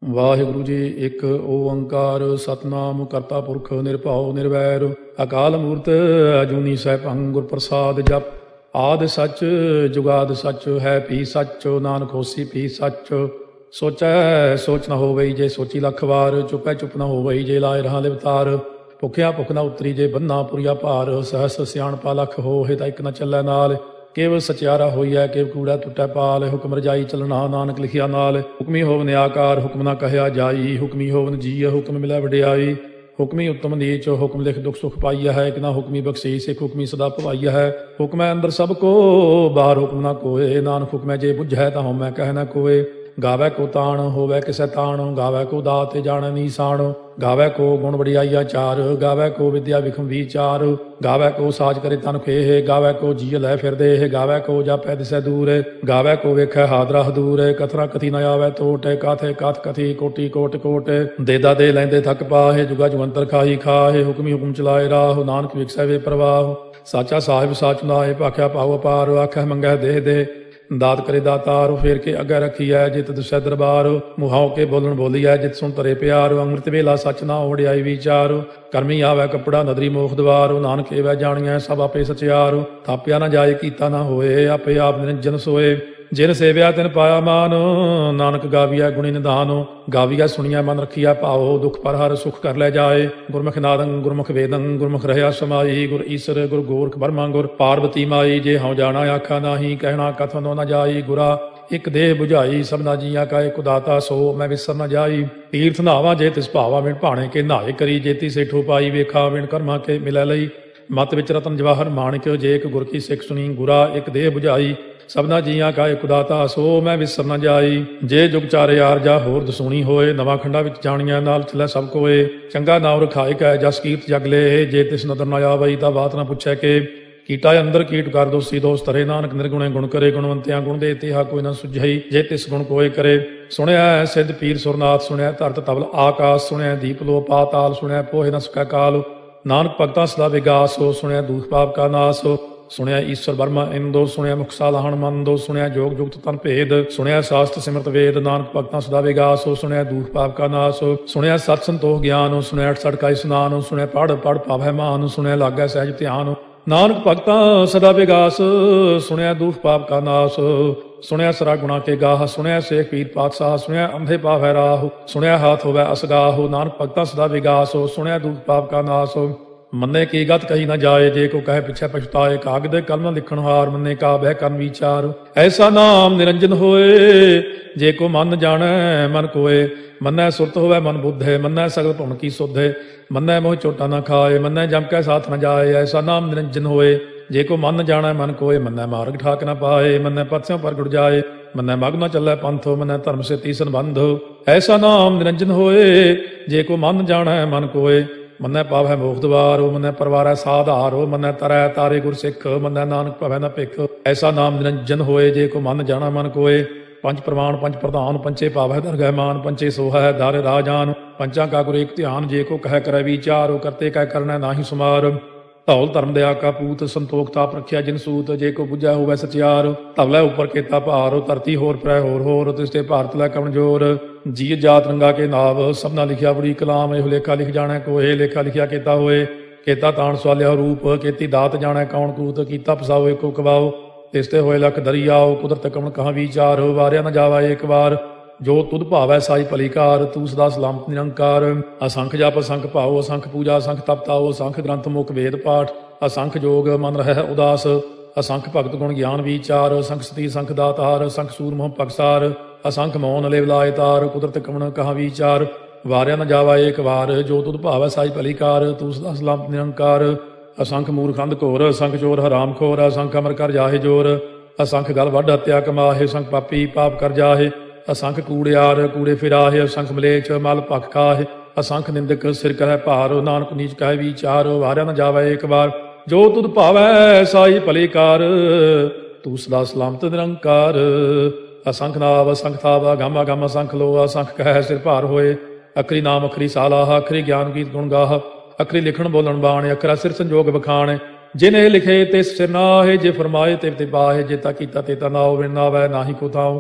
ਵਾਹਿਗੁਰੂ ਜੀ। ਇੱਕ ਓੰਕਾਰ ਸਤਨਾਮ ਕਰਤਾ ਪੁਰਖ ਨਿਰਭਉ ਨਿਰਵੈਰ ਅਕਾਲ ਮੂਰਤ ਅਜੂਨੀ ਸੈਭੰ ਗੁਰ ਪ੍ਰਸਾਦ ਜਪ। ਆਦਿ ਸੱਚ ਜੁਗਾਦ ਸੱਚ ਹੈ ਭੀ ਸੱਚ ਨਾਨਕ ਹੋਸੀ ਭੀ ਸੱਚ। ਸੋਚੈ ਸੋਚ ਨ ਹੋਵਈ ਜੇ ਸੋਚੀ ਲੱਖ ਵਾਰ। ਚੁਪੈ ਚੁਪ ਨ ਹੋਵਈ ਜੇ ਲਾਏ ਰਹਾ ਲਿਵਤਾਰ। ਭੁਖਿਆ ਭੁਖ ਨ ਉਤਰੀ ਜੇ ਬੰਨਾ ਪੁਰੀਆ ਭਾਰ। ਸਹਸ ਸਿਆਣਪਾ ਲੱਖ ਹੋਏ ਤਾਂ ਇੱਕ ਨ ਚੱਲੈ ਨਾਲ। ਕੇਵ ਸਚਿਆਰਾ ਹੋਈਐ ਕੇਵ ਕੂੜਾ ਟੁੱਟੈ ਪਾਲ। ਹੁਕਮ ਰਜਾਈ ਚਲਣਾ ਨਾਨਕ ਲਿਖਿਆ ਨਾਲ। ਹੁਕਮੀ ਹੋਵਨ ਆਕਾਰ ਹੁਕਮ ਨਾ ਕਹਿਆ ਜਾਈ। ਹੁਕਮੀ ਹੋਵਨ ਜੀਅ ਹੁਕਮ ਮਿਲੈ ਵਡਿਆਈ। ਹੁਕਮੀ ਉੱਤਮ ਨੀਚ ਹੁਕਮ ਲਿਖ ਦੁਖ ਸੁਖ ਪਾਈਆ ਹੈ। ਇੱਕ ਨਾ ਹੁਕਮੀ ਬਖਸ਼ੀਸ ਇੱਕ ਹੁਕਮੀ ਸਦਾ ਭਵਾਈਆ ਹੈ। ਹੁਕਮੈ ਅੰਦਰ ਸਭ ਕੋ ਬਾਹਰ ਹੁਕਮ ਨਾ ਕੋਏ। ਨਾਨਕ ਹੁਕਮੈ ਜੇ ਬੁਝੈ ਤਾਂ ਹਉਮੈ ਕਹਿ ਨਾ ਕੋਏ। ਗਾਵੈ ਕੋ ਤਾਣ ਹੋਵੈ ਕਿਸੈ ਤਾਣ। ਗਾਵੈ ਕੋ ਦਾਤੇ ਜਾਣੈ ਨੀਸਾਣ। ਗਾਵੈ ਕੋ ਗੁਣ ਵਡਿਆਈਆ ਚਾਰ। ਗਾਵੈ ਕੋ ਵਿਦਿਆ ਵਿਖਮ ਵਿਚਾਰ। ਗਾਵੈ ਕੋ ਸਾਜ ਕਰੇ ਤਨ ਖੇਹ। ਗਾਵੈ ਕੋ ਜੀਅ ਲੈ ਫਿਰਦੇ। ਗਾਵੈ ਕੋ ਜਾਪੈ ਦਿਸੈ ਦੂਰ। ਗਾਵੈ ਕੋ ਵੇਖੈ ਹਾਦਰਾ ਹਦੂਰ। ਕਥਨਾ ਕਥੀ ਨ ਆਵੈ ਟੋਟ। ਕਾਥੇ ਕਥ ਕਥੀ ਕੋਟੀ ਕੋਟ ਕੋਟ। ਦੇਦਾ ਦੇ ਲੈਂਦੇ ਥੱਕ ਪਾਹੇ। ਜੁਗਾ ਜੁਗੰਤਰ ਖਾਹੀ ਖਾਹੇ। ਹੁਕਮੀ ਹੁਕਮ ਚਲਾਏ ਰਾਹ। ਨਾਨਕ ਵਿਖਸੈ ਵੇ ਪ੍ਰਵਾਹ। ਸਾਚਾ ਸਾਹਿਬ ਸਾਚ ਨਾਏ ਭਾਖਿਆ ਪਾਉ ਅਪਾਰ। ਆਖੈ ਮੰਗੈ ਦੇਹ ਦੇ ਦਾਤ ਕਰੇ ਦਾਤਾਰ। ਫੇਰ ਕੇ ਅੱਗੇ ਰੱਖੀਐ ਜਿਤ ਦਿਸੈ ਦਰਬਾਰ। ਮੁਹਾਉ ਕੇ ਬੋਲਣ ਬੋਲੀਐ ਜਿਤ ਸੁਣ ਤਰੇ ਪਿਆਰ। ਅੰਮ੍ਰਿਤ ਵੇਲਾ ਸਚ ਨਾ ਵਡਿਆਈ ਵਿਚਾਰ। ਕਰਮੀ ਆਵੈ ਕੱਪੜਾ ਨਦਰੀ ਮੋਖ ਦਵਾਰ। ਨਾਨਕ ਏਵੈ ਜਾਣੀਐ ਸਭ ਆਪੇ ਸਚਿਆਰ। ਥਾਪਿਆ ਨਾ ਜਾਏ ਕੀਤਾ ਨਾ ਹੋਏ। ਆਪੇ ਆਪ ਨਿਰੰਜਨ ਸੋਏ। ਜਿਨ ਸੇਵਿਆ ਤਿਨ ਪਾਇਆ ਮਾਨ। ਨਾਨਕ ਗਾਵੀਐ ਗੁਣੀ ਨਿਧਾਨ। ਗਾਵੀਐ ਸੁਣੀਐ ਮਨ ਰਖੀਐ ਭਾਉ। ਦੁਖ ਪਰ ਹਰ ਸੁਖ ਕਰ ਲੈ ਜਾਏ। ਗੁਰਮੁਖ ਨਾਦੰ ਗੁਰਮੁਖ ਵੇਦੰ ਗੁਰਮੁਖ ਰਹਿਆ ਸਮਾਈ। ਗੁਰ ਈਸਰ ਗੁਰ ਗੋਰਖ ਬਰਮਾ ਗੁਰ ਪਾਰਬਤੀ ਮਾਈ। ਜੇ ਹਉ ਜਾਣਾ ਆਖਾ ਨਾਹੀ ਕਹਿਣਾ ਕਥਨੋ ਨ ਜਾਈ। ਗੁਰਾ ਇੱਕ ਦੇਹ 부ਝਾਈ ਸਭਨਾ ਜੀਆਂ ਕਾ ਇੱਕ ਦਾਤਾ ਸੋ ਮੈਂ ਵਿਸਰ ਨ ਜਾਈ। ਤੀਰਥ ਨਾਵਾਂ ਜੇ ਤਿਸ ਭਾਵਾ ਵਿਣ ਭਾਣੇ ਕੇ ਨਾਏ ਕਰੀ। ਜੇਤੀ ਸੇਠੋ ਪਾਈ ਵੇਖਾ ਵਿਣ ਕਰਮਾ ਕੇ ਮਿਲੈ ਲਈ। ਮਤ ਵਿੱਚ ਰਤਨ ਜਵਾਹਰ ਮਾਣਿਕ ਜੇ ਇੱਕ ਗੁਰ ਕੀ ਸਿੱਖ ਸੁਣੀ। ਗੁਰਾ ਇੱਕ ਦੇਹ 부ਝਾਈ ਸਭਨਾ ਜੀਆਂ ਕਾ ਇੱਕ ਦਾਤਾ ਸੋ ਮੈਂ ਵਿਸਰ ਨ ਜਾਈ। ਜੇ ਜੁਗ ਚਾਰੇ ਆਰ ਜਾ ਹੋਰ ਦਸੂਣੀ ਹੋਏ। ਨਵਾਂ ਖੰਡਾ ਵਿੱਚ ਜਾਣੀਆਂ ਨਾਲ ਚਲੈ ਸਭ ਕੋਏ। ਚੰਗਾ ਨਾਮ ਰਖਾਇ ਕੈ ਜਸ ਕੀਰਤ ਜਗ ਲੇ। ਜੇ ਤਿਸ ਨਦਰ ਨ ਆਵਈ ਤਾਂ ਬਾਤ ਨ ਪੁੱਛੈ ਕੇ। ਕੀਟਾ ਅੰਦਰ ਕੀਟ ਕਰ ਦੋਸੀ ਦੋਸ ਤਰੇ। ਨਾਨਕ ਨਿਰਗੁਣੇ ਗੁਣ ਕਰੇ। ਗੁਣਵੰਤਿਆਂ ਗੁਣ ਦੇ ਤਿਹਾ ਕੋਈ ਨਾ ਸੁਝਈ। ਜੇ ਤਿਸ ਗੁਣ ਕੋਏ ਕਰੇ। ਸੁਣਿਆ ਸਿੱਧ ਪੀਰ ਸੁਰਨਾਥ ਸੁਣਿਆ ਧਰਤ ਤਬਲ ਆਕਾਸ। ਸੁਣਿਆ ਦੀਪ ਲੋ ਪਾਤਾਲ। ਸੁਣਿਆ ਪੋਹੇ ਨ ਸਕੈ ਕਾਲ। ਨਾਨਕ ਭਗਤਾਂ ਸਦਾ ਵਿਗਾਸ। ਸੁਣਿਆ ਦੂਖ ਪਾਪ ਕਾ ਨਾਸ। ਸੁਣਿਆ ਈਸ਼ਵਰ ਬਰਮਾ ਇੰਦੋ। ਸੁਣਿਆ ਮੁਖ ਸਾਲਾਹਣ ਮੰਦੋ। ਸੁਣਿਆ ਜੋਗ ਜੁਗਤ ਤਨ ਭੇਦ। ਸੁਣਿਆ ਸਾਸਤ ਸਿਮਰਤ ਵੇਦ। ਨਾਨਕ ਭਗਤਾਂ ਸਦਾ ਵਿਗਾਸ। ਸੁਣਿਆ ਦੂਖ ਪਾਪ ਕਾ ਨਾਸ। ਸੁਣਿਆ ਸਤ ਸੰਤੋਖ ਗਿਆਨ। ਸੁਣਿਆ ਅਠ ਸਠ ਕਾ ਇਸਨਾਨ। ਸੁਣਿਆ ਪੜ ਪੜ ਪਾਵੈ ਮਾਨ। ਸੁਣਿਆ ਲਾਗੈ ਸਹਿਜ ਧਿਆਨ। ਨਾਨਕ ਭਗਤਾਂ ਸਦਾ ਵਿਗਾਸ। ਸੁਣਿਆ ਦੂਖ ਪਾਪ ਕਾ ਨਾਸ। ਸੁਣਿਆ ਸਰਾ ਗੁਣਾ ਕੇ ਗਾਹ। ਸੁਣਿਆ ਸੇਖ ਪੀਰ ਪਾਤਸ਼ਾਹ। ਸੁਣਿਆ ਅੰਧੇ ਪਾਵੈ ਰਾਹ। ਸੁਣਿਆ ਹਾਥ ਹੋਵੈ ਅਸਗਾਹ। ਨਾਨਕ ਭਗਤਾਂ ਸਦਾ ਵਿਗਾਸ। ਸੁਣਿਆ ਦੂਖ ਪਾਪ ਕਾ ਨਾਸ। ਮੰਨੇ ਕੀ ਗਤ ਕਹੀ ਨਾ ਜਾਏ। ਜੇ ਕੋ ਕਹੇ ਪਿਛੈ ਪਛਤਾਏ। ਕਾਗਦ ਕਲਮ ਲਿਖਣ ਹਾਰ। ਮੰਨੇ ਕਾ ਬਹਿ ਕਰਨ ਵਿਚਾਰ। ਐਸਾ ਨਾਮ ਨਿਰੰਜਨ ਹੋਏ। ਜੇ ਕੋ ਮਨ ਜਾਣੈ ਮਨ ਕੋਏ। ਮੰਨੈ ਸੁਰਤ ਹੋਵੈ ਮਨ ਬੁੱਧੇ। ਮੰਨੈ ਸਗਲ ਭੁਣ ਕੀ ਸੁਧੇ। ਮੰਨੈ ਮੋਹ ਚੋਟਾ ਨਾ ਖਾਏ। ਮੰਨੈ ਜਮ ਕੈ ਸਾਥ ਨ ਜਾਏ। ਐਸਾ ਨਾਮ ਨਿਰੰਜਨ ਹੋਏ। ਜੇ ਕੋ ਮਨ ਜਾਣੈ ਮਨ ਕੋਏ। ਮੰਨੈ ਮਾਰਗ ਠਾਕ ਨ ਪਾਏ। ਮੰਨੈ ਪਥਿਓਂ ਪ੍ਰਗਟ ਜਾਏ। ਮੰਨੈ ਮਗ ਨ ਚੱਲੈ ਪੰਥ। ਮੰਨੈ ਧਰਮ ਸੇ ਤੀਸਨ ਬੰਧ। ਐਸਾ ਨਾਮ ਨਿਰੰਜਨ ਹੋਏ। ਜੇ ਕੋ ਮਨ ਜਾਣੈ ਮਨ ਕੋਏ। ਮੰਨੈ ਪਾਵੈ ਮੋਖ ਦਵਾਰ। ਮੰਨੈ ਪਰਵਾਰੈ ਸਾਧਾਰ। ਮੰਨੈ ਤਰੈ ਤਾਰੇ ਗੁਰ ਸਿੱਖ। ਮੰਨੈ ਨਾਨਕ ਭਵੈ ਨ ਭਿਖ। ਐਸਾ ਨਾਮ ਨਿਰੰਜਨ ਹੋਏ। ਜੇ ਕੋ ਮਨ ਜਾਣਾ ਮਨ ਕੋਏ। ਪੰਜ ਪ੍ਰਮਾਣ ਪੰਜ ਪ੍ਰਧਾਨ। ਪੰਚੇ ਪਾਵੈ ਦਰਗਹਿ ਮਾਨ। ਪੰਚੇ ਸੋਹੈ ਦਰ ਰਾਜਾਨ। ਪੰਚਾਂ ਕਾ ਗੁਰ ਏਕ ਧਿਆਨ। ਜੇ ਕੋ ਕਹਿ ਕਰੈ ਵਿਚਾਰ। ਕਰਤੇ ਕਹਿ ਕਰਨੈ ਨਾਹੀ ਸੁਮਾਰ। ਧੌਲ ਧਰਮ ਦਿਆ ਕਾ ਪੂਤ। ਸੰਤੋਖ ਤਾਪ ਰਖਿਆ ਜਿਨ ਸੂਤ। ਜੇ ਕੋ ਬੁਝੈ ਹੋਵੈ ਸਚਿਆਰ। ਧਵਲੇ ਉੱਪਰ ਕੇਤਾ ਭਾਰ। ਧਰਤੀ ਹੋਰ ਪਰੈ ਹੋਰ ਹੋਰ। ਤਿਸ ਤੇ ਭਾਰਤ ਲੈ ਕਮਜੋਰ। ਜੀ ਜਾਤ ਰੰਗਾ ਕੇ ਨਾਵ। ਸਭਨਾ ਲਿਖਿਆ ਬੜੀ ਕਲਾਮ। ਇਹੋ ਲੇਖਾ ਲਿਖ ਜਾਣੈ ਕੋਏ। ਲੇਖਾ ਲਿਖਿਆ ਕੇਤਾ ਹੋਏ। ਕੇਤਾ ਤਾਣ ਸਵਾਲਿਆ ਰੂਪ। ਕੇਤੀ ਦਾਤ ਜਾਣੈ ਕੌਣ ਕੂਤ। ਕੀਤਾ ਫਸਾਓ ਏਕੋ ਕਵਾਓ। ਤਿਸ ਤੇ ਹੋਏ ਲਖ ਦਰਿਆਓ। ਕੁਦਰਤ ਕਮਣ ਕਹਾਂ ਵਿਚਾਰ। ਵਾਰਿਆ ਨ ਜਾਵਾ ਏਕ ਵਾਰ। ਜੋ ਤੁਧ ਭਾਵੈ ਸਾਈ ਭਲੀਕਾਰ। ਤੂੰ ਸਦਾ ਸਲਾਮਤ ਨਿਰੰਕਾਰ। ਅਸੰਖ ਜਪ ਅਸੰਖ ਭਾਉ। ਅਸੰਖ ਪੂਜਾ ਅਸੰਖ ਤਪ ਤਾਉ। ਅਸੰਖ ਗ੍ਰੰਥ ਮੁਖ ਵੇਦ ਪਾਠ। ਅਸੰਖ ਜੋਗ ਮਨ ਰਹਿ ਉਦਾਸ। ਅਸੰਖ ਭਗਤ ਗੁਣ ਗਿਆਨ ਵਿਚਾਰ। ਅਸੰਖ ਸਤੀ ਅਸੰਖ ਦਾਤਾਰ। ਅਸੰਖ ਸੂਰ ਮੋਹ ਪਗਸਾਰ। ਅਸੰਖ ਮੌਨ ਲਿਵ ਲਾਇ ਤਾਰ। ਕੁਦਰਤ ਕਮਣ ਕਹਾਂ ਵਿਚਾਰ। ਵਾਰਿਆ ਨ ਜਾਵਾ ਏਕ ਵਾਰ। ਜੋ ਤੁਧ ਭਾਵੈ ਸਾਈ ਭਲੀਕਾਰ। ਤੂੰ ਸਦਾ ਸਲਾਮਤ ਨਿਰੰਕਾਰ। ਅਸੰਖ ਮੂਰਖੰਦ ਘੋਰ। ਅਸੰਖ ਚੋਰ ਹਰਾਮ ਖੋਰ। ਅਸੰਖ ਅਮਰ ਕਰ ਜਾਹੇ ਜੋਰ। ਅਸੰਖ ਗਲ ਵੱਢ ਹੱਤਿਆ ਕਮਾਹੇ। ਅਸੰਖ ਪਾਪੀ ਪਾਪ ਕਰ ਜਾਹੇ। ਅਸੰਖ ਕੂੜਿਆਰ ਕੂੜੇ ਫਿਰਾਹੇ। ਅਸੰਖ ਮਲੇਛ ਮਲ ਭਖ ਖਾਹੇ। ਅਸੰਖ ਨਿੰਦਕ ਸਿਰ ਕਰੈ ਭਾਰ। ਨਾਨਕ ਨੀਚ ਕਹਿ ਵਿਚਾਰ। ਵਾਰਿਆ ਨ ਜਾਵੈ ਏਕ ਵਾਰ। ਜੋ ਤੁਧ ਭਾਵੈ ਸਾਈ ਭਲੀਕਾਰ। ਤੂੰ ਸਦਾ ਸਲਾਮਤ ਨਿਰੰਕਾਰ। ਅਸੰਖ ਨਾਵ ਅਸੰਖ ਥਾਵਾ ਗਾਮਾ ਗਾਮ ਅਸੰਖ ਲੋ। ਅਸੰਖ ਕਹਿ ਸਿਰ ਭਾਰ ਹੋਏ। ਅਖਰੀ ਨਾਮ ਅਖਰੀ ਸਾਲਾਹ। ਅਖਰੀ ਗਿਆਨ ਗੀਤ ਗੁਣ ਗਾਹ। ਅਖਰੀ ਲਿਖਣ ਬੋਲਣ ਬਾਣ। ਅਖਰਾ ਸਿਰ ਸੰਜੋਗ ਬਖਾਣ। ਜਿਨੇ ਲਿਖੇ ਤਿਸ ਸਿਰ ਨਾਹੇ। ਜੇ ਫਰਮਾਏ ਤੇ ਪਾਹੇ। ਜੇ ਤਾ ਕੀਤਾ ਤੇ ਤਾ ਨਾਉ। ਵਿਣ ਨਾਵੈ ਨਾਹੀ ਕੋ ਥਾਉ।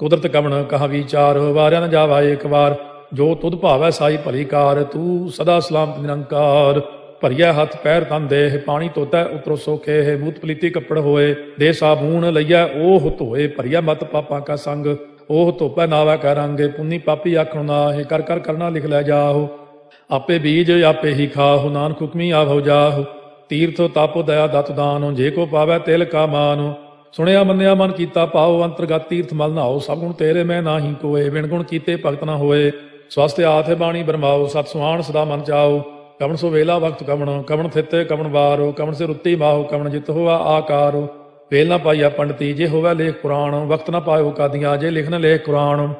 ਕੁਦਰਤ ਕਵਣ ਕਹਾ ਵਿਚਾਰ, ਵਾਰਿਆ ਨ ਜਾਵਾ ਏਕ ਵਾਰ। ਜੋ ਤੁਧ ਭਾਵੈ ਸਾਈ ਭਲੀ ਕਾਰ, ਤੂੰ ਸਦਾ ਸਲਾਮਤ ਨਿਰੰਕਾਰ। ਭਰੀਐ ਹੱਥ ਪੈਰ ਤਨ ਦੇਹ, ਪਾਣੀ ਧੋਤੈ ਉਤਰੋ ਸੋਖੇ। ਬੂਤ ਪਲੀਤੀ ਕੱਪੜ ਹੋਏ, ਦੇ ਸਾਬੂਨ ਲਈਐ ਓਹ ਧੋਏ। ਭਰੀਐ ਮਤ ਪਾਪਾਂ ਕਾ ਸੰਗ, ਓਹ ਧੋਪੈ ਨਾਵੈ ਕੈ ਰੰਗ। ਪੁੰਨੀ ਪਾਪੀ ਆਖਣ ਨਾਹਿ, ਕਰ ਕਰ ਕਰਨਾ ਲਿਖ ਲੈ ਜਾਹੁ। ਆਪੇ ਬੀਜ ਆਪੇ ਹੀ ਖਾਹੁ, ਨਾਨਕ ਹੁਕਮੀ ਆਭਉ ਜਾਹੁ। ਤੀਰਥ ਤਪ ਦਇਆ ਦਤ ਦਾਨ, ਜੇ ਕੋ ਪਾਵੈ ਤਿਲ ਕਾ ਮਾਨ। ਸੁਣਿਆ ਮੰਨਿਆ ਮਨ ਕੀਤਾ ਪਾਉ, ਅੰਤਰਗਤ ਤੀਰਥ ਮਲ ਨਹਾਉ। ਸਭ ਗੁਣ ਤੇਰੇ ਮੈਂ ਨਾਹੀ ਕੋਏ, ਬਿਨ ਗੁਣ ਕੀਤੇ ਭਗਤ ਨ ਹੋਏ। ਸਵਸਤ ਆਥੇ ਬਾਣੀ ਬਰਮਾਓ, ਸਤ ਸੁਹਾਣ ਸਦਾ ਮਨ ਚਾਓ। ਕਵਣ ਸੋ ਵੇਲਾ ਵਕਤ ਕਵਣ, ਕਵਣ ਥਿਤ ਕਵਣ ਵਾਰੋ। ਕਵਣ ਸੇ ਰੁੱਤੀ ਮਾਹੋ, ਕਵਣ ਜਿਤ ਹੋਆ ਆਕਾਰੋ। ਵੇਲ ਨਾ ਪਾਈਆ ਪੰਡਤੀ, ਜੇ ਹੋਵੈ ਲੇਖ ਪੁਰਾਣ। ਵਕਤ ਨਾ ਪਾਇਓ ਕਾਦੀਆਂ, ਜੇ ਲਿਖਨ ਲੇਖ ਕੁਰਾਨ।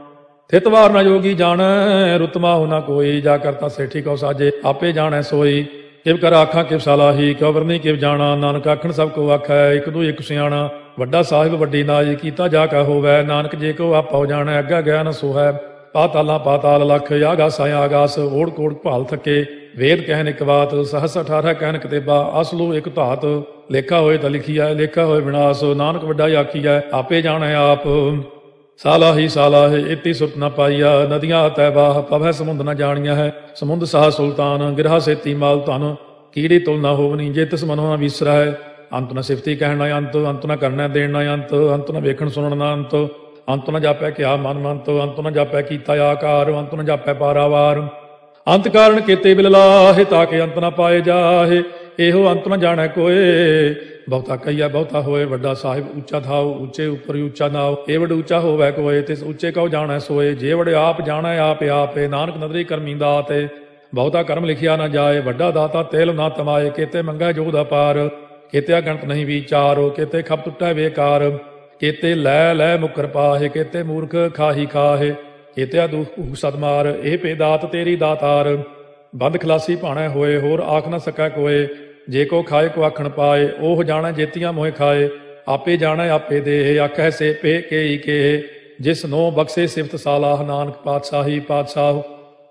ਥਿਤ ਵਾਰ ਨਾ ਜੋਗੀ ਜਾਣੈ, ਰੁੱਤ ਮਾਹੋ ਨਾ ਕੋਈ। ਜਾ ਕਰਤਾ ਸੇਠੀ ਕਉ ਸਾਜੇ, ਆਪੇ ਜਾਣੈ ਸੋਈ। ਕਿਵ ਕਰ ਆਖਾਂ ਕਿਵ ਸਲਾਹੀ, ਕਿਉ ਵਰਨੀ ਕਿਵ ਜਾਣਾ। ਨਾਨਕ ਆਖਣ ਸਭ ਕੋ ਆਖੈ, ਇਕ ਦੂ ਇਕ ਸਿਆਣਾ। ਵੱਡਾ ਸਾਹਿਬ ਵੱਡੀ ਨਾਜ, ਕੀਤਾ ਜਾ ਕਾ ਹੋਵੈ। ਨਾਨਕ ਜੇ ਕੋ ਆਪਉ ਜਾਣੈ, ਅੱਗਾ ਗਿਆ ਨ ਸੋਹੈ। ਪਾਤਾਲਾਂ ਪਾਤਾਲ ਲਖ, ਆਗਾਸਾਂ ਆਗਾਸ। ਓੜ ਕੋੜ ਭਾਲ ਥਕੇ, ਵੇਦ ਕਹਿਨ ਇਕ ਬਾਤ। ਸਹਸ 18 ਕਹਿਨ ਕਤੇਬਾ, ਅਸਲੂ ਇਕ ਧਾਤ। ਲੇਖਾ ਹੋਏ ਤਾਂ ਲਿਖੀਐ, ਲੇਖਾ ਹੋਏ ਵਿਨਾਸ਼। ਨਾਨਕ ਵੱਡਾ ਆਖੀਐ, ਆਪੇ ਜਾਣੈ ਆਪ। ਸਾਲਾਹੀ ਸਾਲਾਹੇ, ਇਤੀ ਸੁਰਤ ਨ ਪਾਈਆ। ਨਦੀਆਂ ਤੈ ਬਾਹ, ਪਵੈ ਸਮੁੰਦ ਨ ਜਾਣੀਆ ਹੈ। ਸਮੁੰਦ ਸਾਹ ਸੁਲਤਾਨ, ਗਿਰਹਾ ਸੇਤੀ ਮਾਲ ਧਨ। ਕੀੜੀ ਤੁਲ ਨ ਹੋਵਨੀ, ਜੇ ਤਿਸ ਮਨੋ ਨ ਵਿਸਰੈ। ਅੰਤ ਨ ਸਿਫਤੀ ਕਹਿਣ ਨ ਅੰਤ, ਅੰਤ ਨ ਕਰਨਾ ਦੇਣ ਨ ਅੰਤ। ਅੰਤ ਨ ਵੇਖਣ ਸੁਣਨ ਨ ਅੰਤ, ਅੰਤ ਨ ਜਾਪੈ ਕਿਆ ਮਨ ਮੰਤ। ਅੰਤ ਨ ਜਾਪੈ ਕੀਤਾ ਆਕਾਰ, ਅੰਤ ਨ ਜਾਪੈ ਪਾਰਾਵਾਰ। ਅੰਤ ਕਾਰਨ ਕੀਤੇ ਬਿਲ ਲਾਹੇ, ਤਾਂ ਕਿ ਅੰਤ ਨ ਪਾਏ ਜਾਹੇ। ਇਹੋ ਅੰਤ ਨ ਜਾਣੈ ਕੋਏ, ਬਹੁਤਾ ਕਹੀਆ ਬਹੁਤਾ ਹੋਏ। ਵੱਡਾ ਸਾਹਿਬ ਉੱਚਾ ਥਾਉ, ਉੱਚੇ ਉੱਪਰ ਉੱਚਾ ਨਾਉ। ਏ ਵਡ ਉੱਚਾ ਹੋਵੈ ਕੋਏ, ਤਿਸ ਉੱਚੇ ਕਉ ਜਾਣੈ ਸੋਏ। ਜੇ ਵਡ ਆਪ ਜਾਣੈ ਆਪੇ ਆਪੇ, ਨਾਨਕ ਨਦਰੀ ਕਰਮੀ ਦਾਤੇ। ਬਹੁਤਾ ਕਰਮ ਲਿਖਿਆ ਨਾ ਜਾਏ, ਵੱਡਾ ਦਾਤਾ ਤੇਲ ਨਾ ਤਮਾਏ। ਕੀਤੇ ਮੰਗੈ ਜੋਗ ਦਾ ਪਾਰ, ਕੀਤੇ ਅਗਣਤ ਨਹੀਂ ਵਿਚਾਰ। ਕੀਤੇ ਖਪ ਟੁੱਟੈ ਬੇਕਾਰ, ਕੀਤੇ ਲੈ ਲੈ ਮੁਕਰ ਪਾਹੇ। ਕੀਤੇ ਮੂਰਖ ਖਾਹੀ ਖਾਹੇ, ਕੀਤੇ ਦੁਖ ਭੂਖ ਸਦਮਾਰ। ਇਹ ਪੇ ਦਾਤ ਤੇਰੀ ਦਾਤਾਰ, ਬੰਦ ਖਲਾਸੀ ਭਾਣੈ ਹੋਏ। ਹੋਰ ਆਖ ਨਾ ਸਕੈ ਕੋਏ, ਜੇ ਕੋ ਖਾਏ ਕੋ ਆਖਣ ਪਾਏ। ਉਹ ਜਾਣੈ ਜੇਤੀਆਂ ਮੋਹਿ ਖਾਏ, ਆਪੇ ਜਾਣੈ ਆਪੇ ਦੇ। ਆਖੈ ਸੇ ਪੇ ਕੇਈ ਕੇ, ਜਿਸ ਨੋ ਬਖਸ਼ੇ ਸਿਫਤ ਸਾਲਾਹ। ਨਾਨਕ ਪਾਤਸ਼ਾਹੀ ਪਾਤਸ਼ਾਹ,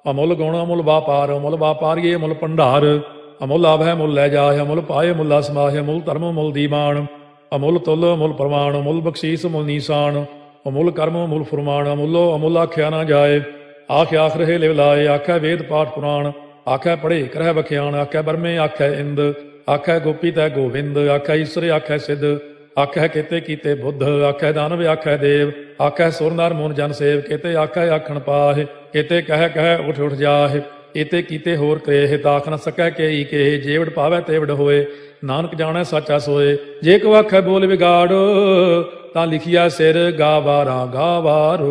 ਅਮੁੱਲ ਗੁਣ ਅਮੁੱਲ ਵਾਪਾਰ। ਅਮੁੱਲ ਵਾਪਾਰੀਏ ਅਮੁੱਲ ਭੰਡਾਰ। ਅਮੁੱਲ ਆਵੈ ਮੁੱਲ ਲੈ ਜਾਏ, ਅਮੁੱਲ ਪਾਏ ਮੁੱਲਾ ਸਮਾਹੇ। ਅਮੁੱਲ ਧਰਮ ਅਮੁੱਲ ਦੀਵਾਨ, ਅਮੁੱਲ ਤੁਲ ਅਮੁੱਲ ਪ੍ਰਮਾਣ। ਅਮੁੱਲ ਬਖਸ਼ੀਸ ਅਮੁੱਲ ਨੀਸਾਨ, ਅਮੁੱਲ ਕਰਮ ਅਮੁੱਲ ਫੁਰਮਾਨ। ਅਮੁੱਲੋ ਅਮੁੱਲ ਆਖਿਆ ਨਾ ਜਾਏ, ਆਖ ਆਖ ਰਹੇ ਲਿਵ ਲਾਏ। ਆਖੈ ਵੇਦ ਪਾਠ ਪੁਰਾਣ, ਆਖੈ ਪੜ੍ਹੇ ਕਰਹਿ ਵਖਿਆਣ। ਆਖੈ ਬਰਮੇ ਆਖੈ ਇੰਦ, ਆਖੈ ਗੋਪੀ ਤੈ ਗੋਵਿੰਦ। ਆਖੈ ਈਸਰ ਆਖੈ ਸਿੱਧ, ਆਖੈ ਕੀਤੇ ਕੀਤੇ ਬੁੱਧ। ਆਖੈ ਦਾਨਵ ਆਖੈ ਦੇਵ, ਆਖੈ ਸੁਰ ਨਰ ਮੂਨ ਜਨ ਸੇਵ। ਕੀਤੇ ਆਖੈ ਆਖਣ ਪਾਹੇ, ਕੀਤੇ ਕਹਿ ਕਹਿ ਉਠ ਉਠ ਜਾਹੇ। ਇਤੇ ਕੀਤੇ ਹੋਰ ਕਰੇ, ਤਾਖ ਨ ਸਕੈ ਕੇਈ ਕੇ। ਜੇ ਵਡ ਪਾਵੈ ਤੇ ਵਡ ਹੋਏ, ਨਾਨਕ ਜਾਣੈ ਸਾਚਾ ਸੋਏ। ਜੇ ਕੋ ਆਖੈ ਬੋਲ ਵਿਗਾੜ, ਤਾਂ ਲਿਖਿਆ ਸਿਰ ਗਾਵਾਰਾ ਗਾਵਾਰ।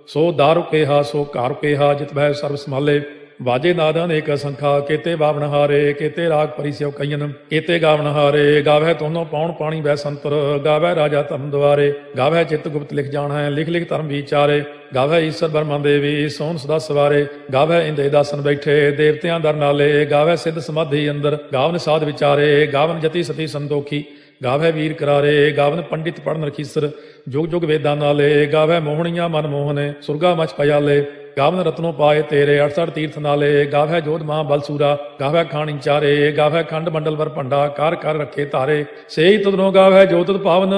ਸੋ ਦਾਰੂ ਕੇਹਾ ਸੋ ਘਰ ਕੇਹਾ, ਜਿਤ ਭੈ ਸਰਬ ਸੰਭਾਲੇ। ਵਾਜੇ ਨਾਦ ਅਨੇਕ ਅਸੰਖਾ, ਕੀਤੇ ਬਾਵਨ ਹਾਰੇ। ਕੀਤੇ ਰਾਗ ਪਰਿਸਿਉ ਕਈਨ, ਕੀਤੇ ਗਾਵਨ ਹਾਰੇ। ਗਾਵੈ ਤੋਨੋ ਪਾਉਣ ਪਾਣੀ ਬੈ ਸੰਤਰ, ਗਾਵੈ ਰਾਜਾ ਧਰਮ ਦੁਆਰੇ। ਗਾਵੈ ਚਿਤ ਗੁਪਤ ਲਿਖ ਜਾਣੈ, ਲਿਖ ਲਿਖ ਧਰਮ ਵਿਚਾਰੇ। ਗਾਵੈ ਈਸਰ ਬਰਮਾ ਦੇਵੀ, ਸੋਹਣ ਸਦਾ ਸਵਾਰੇ। ਗਾਵੈ ਇੰਦੇ ਦਾਸਨ ਬੈਠੇ, ਦੇਵਤਿਆਂ ਦਰ ਨਾਲੇ। ਗਾਵੈ ਸਿੱਧ ਸਮਾਧੀ ਅੰਦਰ, ਗਾਵਨ ਸਾਧ ਵਿਚਾਰੇ। ਗਾਵਨ ਜਤੀ ਸਤੀ ਸੰਤੋਖੀ, ਗਾਵੈ ਵੀਰ ਕਰਾਰੇ। ਗਾਵਨ ਪੰਡਿਤ ਪੜਨ ਰਖੀਸਰ, ਜੁਗ ਜੁਗ ਵੇਦਾਂ ਨਾਲੇ। ਗਾਵੈ ਮੋਹਣੀਆਂ ਮਨ ਮੋਹਨੇ, ਸੁਰਗਾ ਮਚ ਪਿਆਲੇ। ਗਾਵਨ ਰਤਨੋ ਪਾਏ ਤੇਰੇ, 68 ਤੀਰਥ ਨਾਲੇ। ਗਾਵੈ ਜੋਧ ਮਹਾ ਬਲਸੂਰਾ, ਗਾਵੈ ਖਾਣੀ ਚਾਰੇ। ਗਾਵੈ ਖੰਡ ਮੰਡਲ ਵਰ ਭੰਡਾ, ਕਰ ਕਰ ਰੱਖੇ ਧਾਰੇ। ਸੇਈ ਤੁਧਨੋ ਗਾਵੈ ਜੋ ਤੁਧ ਪਾਵਨ,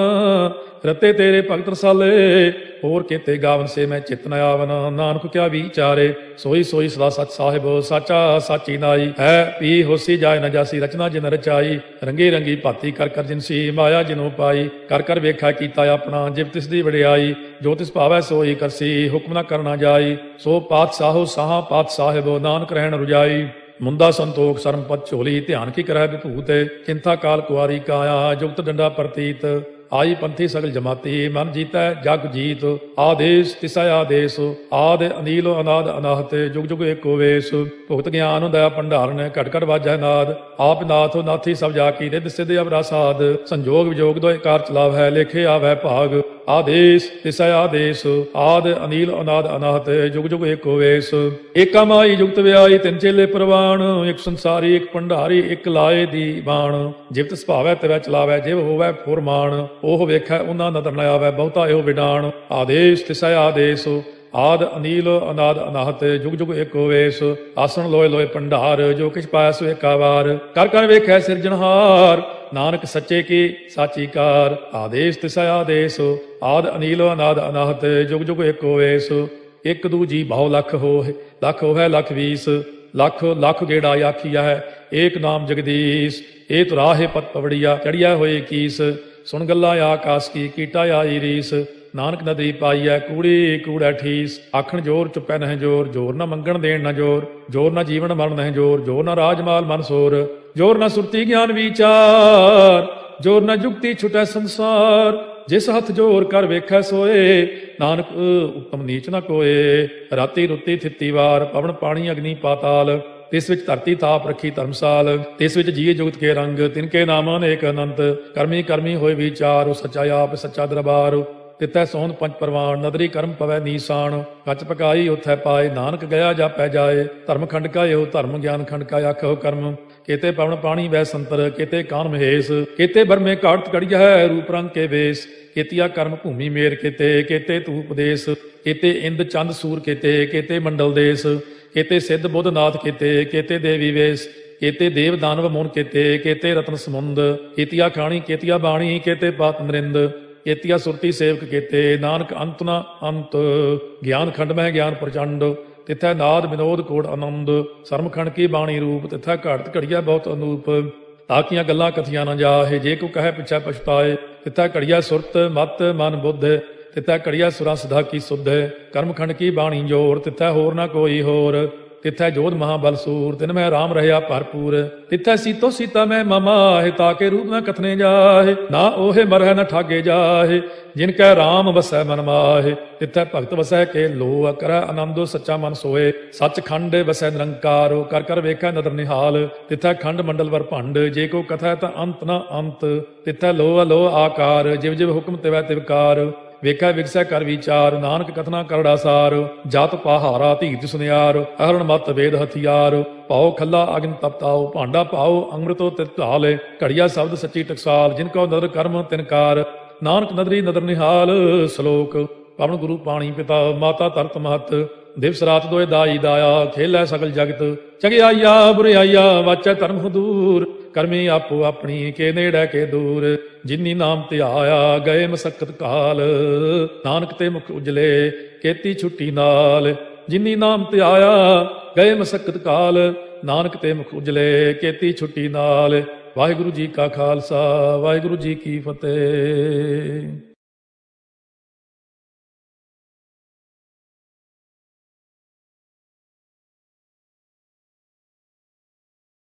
ਰਤੇ ਤੇਰੇ ਭਗਤ ਰਸਾਲੇ। ਹੋਰ ਕੀਤੇ ਗਾਵਨ ਸੇ ਮੈਂ ਚਿਤ ਨ ਆਵਨ, ਨਾਨਕ ਕਿਆ ਵਿਚਾਰੇ। ਸੋਈ ਸੋਈ ਸਦਾ ਸਚ ਸਾਹਿਬ, ਸਾਚਾ ਸਾਚੀ ਨਾਈ। ਹੈ ਪੀ ਹੋਸੀ ਜਾਏ ਨ ਜਾਸੀ, ਰਚਨਾ ਜਿਨ ਰਚਾਈ। ਰੰਗੀ ਰੰਗੀ ਭਾਤੀ ਕਰ ਕਰ ਜਿਨਸੀ, ਮਾਇਆ ਜਿਨੋ ਪਾਈ। ਕਰ ਕਰ ਵੇਖਾ ਕੀਤਾ ਆਪਣਾ, ਜਿਵ ਤਿਸ ਦੀ ਵਡਿਆਈ। ਜੋ ਤਿਸ ਭਾਵੈ ਸੋਈ ਕਰਸੀ, ਹੁਕਮ ਨ ਕਰਨਾ ਜਾਈ। ਸੋ ਪਾਤਸ਼ਾਹੋ ਸਾਹਾ ਪਾਤਸ਼ਾਹਿਬ, ਨਾਨਕ ਰਹਿਣ ਰੁਜਾਈ। ਮੁੰਦਾ ਸੰਤੋਖ ਸਰਮਪਤ ਝੋਲੀ, ਧਿਆਨ ਕੀ ਕਰੈ ਵਿਭੂਤ। ਕਿੰਥਾ ਕਾਲ ਕੁਆਰੀ ਕਾਇਆ, ਜੁਗਤ ਡੰਡਾ ਪ੍ਰਤੀਤ। ਆਈ ਪੰਥੀ ਸਗਲ ਜਮਾਤੀ, ਮਨ ਜੀਤੈ ਜਗ ਜੀਤ। ਆਦੇਸ਼ ਤਿਸੈ ਆਦੇਸ਼, ਆਦ ਅਨੀਲ ਅਨਾਦ ਅਨਾਹਤ। ਜੁਗ ਜੁਗ ਏਕੋ ਵੇਸ, ਭੁਗਤ ਗਿਆਨ ਦਇਆ ਭੰਡਾਰਨ। ਘਟ ਘਟ ਵਾਜੈ ਨਾਦ, ਆਪ ਨਾਥ ਨਾਥੀ ਸਭ ਜਾ ਕੀ। ਰਿੱਧ ਸਿੱਧ ਅਵਰਾ ਸਾਧ, ਸੰਜੋਗ ਵਿਜੋਗ ਦੋਇ ਕਾਰ ਚਲਾਵੈ। ਲੇਖੇ ਆਵੈ ਭਾਗ, ਆਦੇਸ਼ ਤਿਸੈ ਆਦੇਸ਼। ਆਦ ਅਨੀਲ ਅਨਾਦ ਅਨਾਹਤ, ਜੁਗ ਜੁਗ ਏਕੋ ਵੇਸ। ਏਕਾ ਮਾਈ ਜੁਗਤ ਵਿਆਈ, ਤਿੰਨ ਚੇਲੇ ਪ੍ਰਵਾਨ। ਇੱਕ ਸੰਸਾਰੀ ਇੱਕ ਭੰਡਾਰੀ, ਇੱਕ ਲਾਏ ਦੀ ਬਾਣ। ਜਿਵ ਤਿਸ ਭਾਵੈ ਤਿਵੈ ਚਲਾਵੈ, ਜਿਵ ਹੋਵੈ ਫੁਰਮਾਨ। ਉਹ ਵੇਖੈ ਉਹਨਾਂ ਨਦਰ ਨ ਆਵੈ, ਬਹੁਤਾ ਇਹੋ ਵਿਡਾਣ। ਆਦੇਸ਼ ਤਿਸੈ ਆਦੇਸ਼, ਆਦ ਅਨੀਲ ਅਨਾਦ ਅਨਾਹਤ। ਜੁਗ ਜੁਗ ਏਕੋ ਵੇਸ, ਆਸਣ ਲੋਏ ਲੋਏ ਭੰਡਾਰ। ਜੋ ਕਿਛ ਪਾਇਆ ਸੋ ਏਕਾ ਵਾਰ। ਕਰ ਕਰ ਵੇਖੈ ਸਿਰਜਣਹਾਰ, नानक सच्चे की साची कार। आदेश तिसै आदेश, आद अनील अनाद अनाहत, जुग जुग एको वेस। एक दूजी भाव लख होए लख बीस, लख लख गेड़ा आखिया है, एक नाम जगदीश। ए तो राहे पत पवड़िया, चढ़िया होए कीस। सुन गल्ला आकाश की, कीटा आई रीस। नानक नदरी पाई है, कूड़ी कूड़ा ठीस। आखण जोर चुपै नह जोर, जोर न मंगण देण न जोर। जोर न जीवन मरण नह जोर, जोर न राजमाल मन सोर। जोर न सुरती ज्ञान विचार, जोर न जुगती छुटै संसार। जिस हथ जोर कर वेखै सोए, नानक उत्तम नीच न कोए। राती रुती थित्ती वार, पवन पानी अग्नि पाताल। तिस विच धरती ताप रखी धर्मसाल। तिस विच जीए जुगत के रंग, तिनके नाम अनेक अनंत। करमी करमी होए विचार, सच्चा आप सच्चा दरबार। तिथै सोहन पंच परवान, नदरी कर्म पवै नीसान। कच पकाई उथै पाए, नानक गया जापै जाए। धर्म खंड का यो धर्म, ज्ञान खंड का आखो कर्म। केते पवन पानी वै संतर, केते कान महेश। केते बरमे काट कड़िया है, रूप रंग के वेश। केतिया कर्म भूमि मेर केते, केते तू उपदेश। केते इंद चंद सूर केते, केते मंडल देश। केते सिद्ध बुद्ध नाथ केते, केते देवी वेश। केते देव दानव मुन केते, केते रत्न समुंद। केतिया खाणी केतिया बाणी, केते पात नरिंद। केतिया सुरती सेवक केते, नानक अंत न अंत। ज्ञान खंड में ज्ञान प्रचंड, तिथै नाद विनोद कोड़ आनंद। सरम खंड की बाणी रूप, तिथै घड़त घड़िया बहुत अनूप। ताकियां गल्लां कथियां न जाहे, जे को कहे पिछै पछताए। तिथै घड़िया सुरत मत मन बुद्ध, तिथै घड़िया सुरा सदा की सुध। कर्म खंड की बाणी जोर, तिथै होर न कोई होर। तिथै जोध महाबल सूर, तिन में राम रहया भरपूर। तिथै सीतो सीता में ममाहे, ताके रूप में कथने जाहे। ना ओहे मरह न ठागे जाहे, जिनकै राम वसै मन माहे। तिथै भगत वसै के लो, करੈ आनंदो सच्चा मन सोए। सच खंड वसै निरंकार, कर कर वेखै नदर निहाल। तिथै खंड मंडल वर भंड, जे को कथै ता अंत न अंत। तिथै लो अलो आकार, जिव जिव हुक्म तिवै तिवकार। ਵੇਖੈ ਵਿਗਸੈ ਕਰ ਵਿਚਾਰ, ਨਾਨਕ ਕਥਨਾ ਕਰੜਾ ਸਾਰ। ਜਤ ਪਹਾਰਾ ਧੀਰਜ ਸੁਨਿਆਰ, ਅਹਰਣ ਮਤ ਵੇਦ ਹਥਿਆਰ। ਭਾਉ ਖੱਲਾ ਅਗਨ ਤਪਤਾਉ, ਭਾਂਡਾ ਭਾਉ ਅੰਮ੍ਰਿਤੋ ਤਿਤ ਢਾਲ। ਘੜੀਆ ਸ਼ਬਦ ਸੱਚੀ ਟਕਸਾਲ, ਜਿਨ ਕੋ ਨਦਰ ਕਰਮ ਤਿਨਕਾਰ। ਨਾਨਕ ਨਦਰੀ ਨਦਰ ਨਿਹਾਲ। ਸ਼ਲੋਕ। ਪਵਨ ਗੁਰੂ ਪਾਣੀ ਪਿਤਾ, ਮਾਤਾ ਧਰਤ ਮਹਤ। ਦਿਵਸ ਰਾਤ ਦੋਇ ਦਾਈ ਦਾਇਆ, ਖੇਲੈ ਸਗਲ ਜਗਤ। ਚੰਗਿਆਈਆ ਬੁਰਿਆਈਆ, ਵਾਚੈ ਧਰਮ ਹਦੂਰ। ਕਰਮੀ ਆਪੋ ਆਪਣੀ, ਕੇ ਨੇੜੇ ਕੇ ਦੂਰ। ਜਿਨੀ ਨਾਮ ਧਿਆਇਆ, ਗਏ ਮਸਕਤ ਕਾਲ। ਨਾਨਕ ਤੇ ਮੁਖ ਉਜਲੇ, ਕੀਤੀ ਛੁੱਟੀ ਨਾਲ। ਜਿਨੀ ਨਾਮ ਧਿਆਇਆ, ਗਏ ਮਸਕਤ ਕਾਲ। ਨਾਨਕ ਤੇ ਮੁਖ ਉਜਲੇ, ਕੀਤੀ ਛੁੱਟੀ ਨਾਲ। ਵਾਹਿਗੁਰੂ ਜੀ ਕਾ ਖਾਲਸਾ, ਵਾਹਿਗੁਰੂ ਜੀ ਕੀ ਫਤਿਹ।